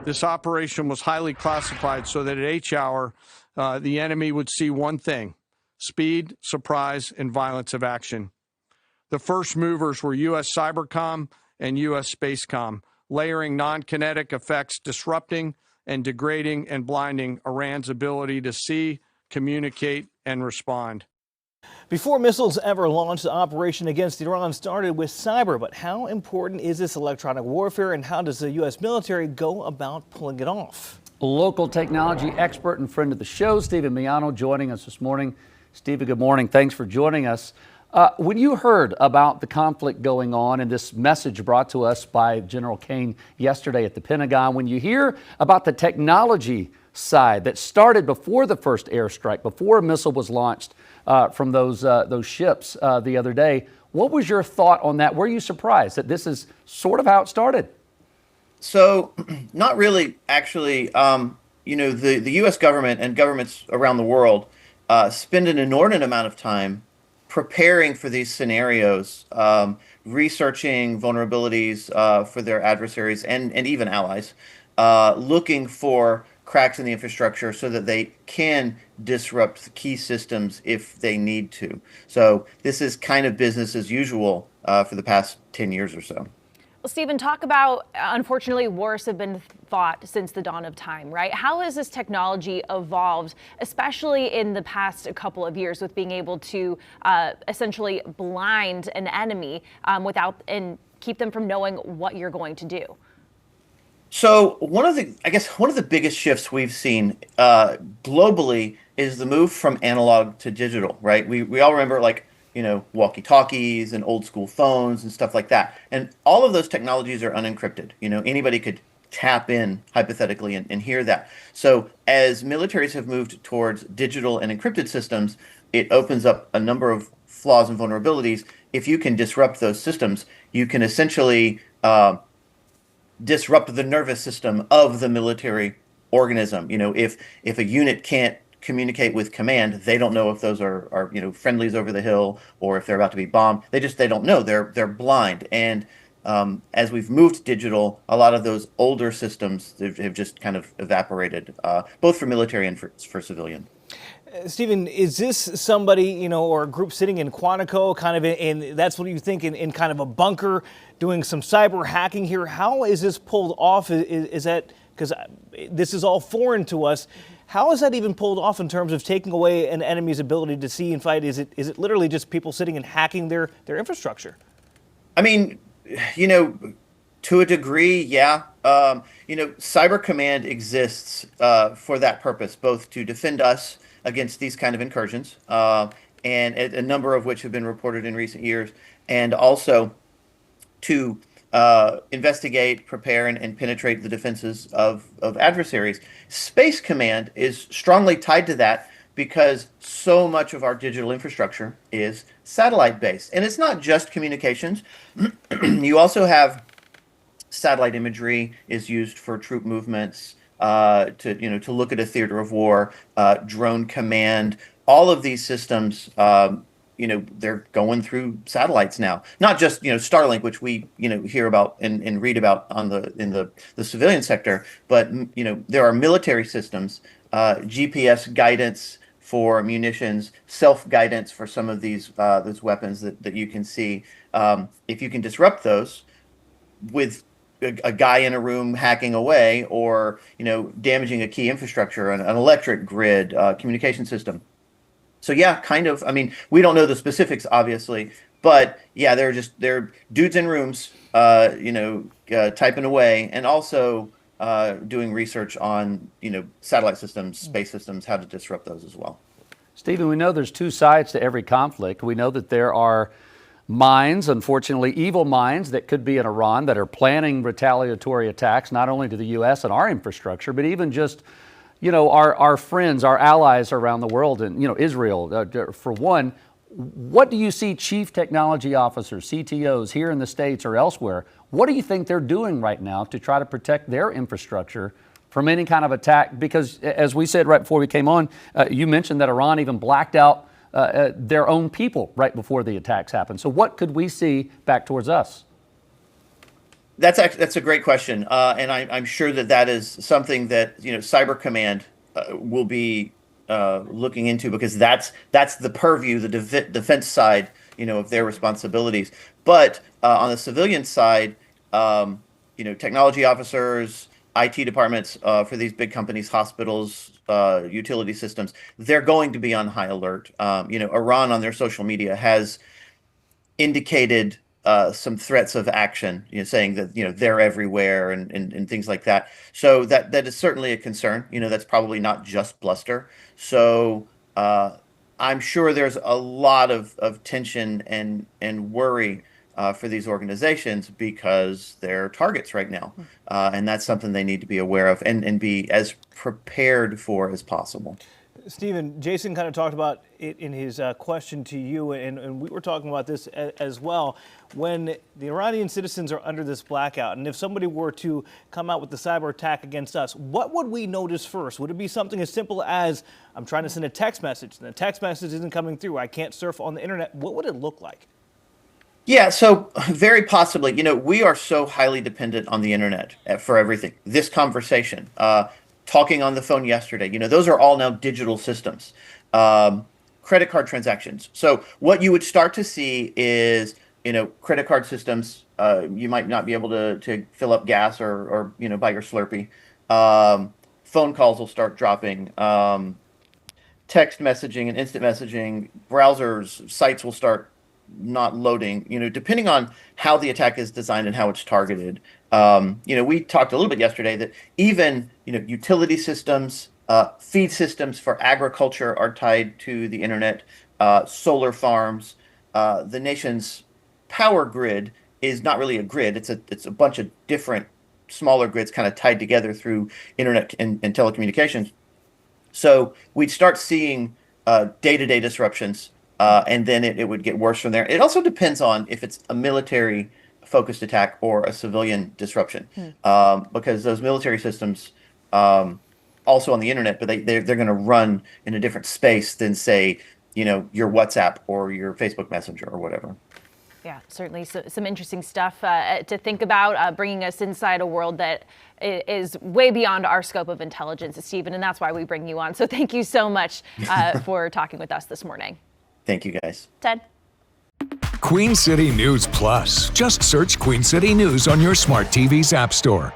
This operation was highly classified so that at H hour, the enemy would see one thing: speed, surprise, and violence of action. The first movers were U.S. Cybercom and U.S. Spacecom, layering non-kinetic effects, disrupting and degrading and blinding Iran's ability to see, communicate, and respond. Before missiles ever launched, the operation against Iran started with cyber. But how important is this electronic warfare, and how does the U.S. military go about pulling it off? Local technology expert and friend of the show, Stephen Miano, joining us this morning. Stephen, good morning. Thanks for joining us. When you heard about the conflict going on and this message brought to us by General Kane yesterday at the Pentagon, when you hear about the technology side that started before the first airstrike, before a missile was launched from those ships the other day, what was your thought on that? Were you surprised that this is sort of how it started? So, not really, actually. The U.S. government and governments around the world spend an inordinate amount of time preparing for these scenarios, researching vulnerabilities for their adversaries and even allies, looking for cracks in the infrastructure so that they can disrupt key systems if they need to. So this is kind of business as usual for the past 10 years or so. Well, Stephen, talk about, unfortunately, wars have been fought since the dawn of time, right? How has this technology evolved, especially in the past couple of years, with being able to essentially blind an enemy and keep them from knowing what you're going to do? So one of the biggest shifts we've seen globally is the move from analog to digital, right? We all remember, like, walkie-talkies and old school phones and stuff like that. And all of those technologies are unencrypted. Anybody could tap in hypothetically and hear that. So as militaries have moved towards digital and encrypted systems, it opens up a number of flaws and vulnerabilities. If you can disrupt those systems, you can essentially disrupt the nervous system of the military organism. If a unit can't communicate with command, they don't know if those are friendlies over the hill or if they're about to be bombed. They don't know. They're blind. And as we've moved digital, a lot of those older systems have just kind of evaporated, both for military and for civilian. Stephen, is this somebody, or a group sitting in Quantico, kind of in that's what you think, in kind of a bunker, doing some cyber hacking here? How is this pulled off? Is that, because this is all foreign to us, how is that even pulled off in terms of taking away an enemy's ability to see and fight? Is it literally just people sitting and hacking their infrastructure? I mean, to a degree, yeah. Cyber command exists for that purpose, both to defend us against these kind of incursions, and a number of which have been reported in recent years, and also to investigate, prepare, and penetrate the defenses of adversaries. Space command is strongly tied to that because so much of our digital infrastructure is satellite-based. And it's not just communications. You also have satellite imagery is used for troop movements, to look at a theater of war, drone command. All of these systems, they're going through satellites now. Not just Starlink, which we hear about and read about in the civilian sector, but there are military systems, GPS guidance for munitions, self-guidance for some of these weapons that you can see. If you can disrupt those with a guy in a room hacking away, or damaging a key infrastructure, an electric grid, communication system. So yeah, kind of. I mean, we don't know the specifics, obviously, but yeah, they're dudes in rooms, typing away, and also doing research on satellite systems, space systems, how to disrupt those as well. Stephen, we know there's two sides to every conflict. We know that there are minds, unfortunately evil minds, that could be in Iran that are planning retaliatory attacks, not only to the U.S. and our infrastructure, but even just our friends, our allies around the world, and Israel for one. What do you see chief technology officers, CTOs here in the States or elsewhere, what do you think they're doing right now to try to protect their infrastructure from any kind of attack? Because as we said right before we came on, you mentioned that Iran even blacked out their own people right before the attacks happened. So what could we see back towards us? That's a great question, and I'm sure that is something that Cyber Command will be looking into, because that's the purview, the defense side, of their responsibilities. But on the civilian side, technology officers, IT departments for these big companies, hospitals, utility systems, they're going to be on high alert. Iran on their social media has indicated some threats of action, saying that they're everywhere and things like that. So that is certainly a concern. That's probably not just bluster. So I'm sure there's a lot of tension and worry for these organizations, because they're targets right now, and that's something they need to be aware of and be as prepared for as possible. Stephen, Jason kind of talked about it in his question to you, and we were talking about this as well. When the Iranian citizens are under this blackout, and if somebody were to come out with the cyber attack against us, what would we notice first? Would it be something as simple as, I'm trying to send a text message, and the text message isn't coming through, I can't surf on the internet? What would it look like? Yeah, so very possibly. We are so highly dependent on the internet for everything. This conversation, talking on the phone yesterday, those are all now digital systems. Credit card transactions. So what you would start to see is, credit card systems, you might not be able to fill up gas or buy your Slurpee. Phone calls will start dropping. Text messaging and instant messaging, browsers, sites will start not loading, depending on how the attack is designed and how it's targeted. We talked a little bit yesterday that even, utility systems, feed systems for agriculture are tied to the internet, solar farms. The nation's power grid is not really a grid. It's a bunch of different smaller grids kind of tied together through internet and telecommunications. So we'd start seeing day-to-day disruptions. And then it would get worse from there. It also depends on if it's a military-focused attack or a civilian disruption, because those military systems also on the internet, but they're going to run in a different space than, say, your WhatsApp or your Facebook Messenger or whatever. Yeah, certainly some interesting stuff to think about, bringing us inside a world that is way beyond our scope of intelligence, Stephen, and that's why we bring you on. So thank you so much for talking with us this morning. Thank you, guys. Ted? Queen City News Plus. Just search Queen City News on your smart TV's app store.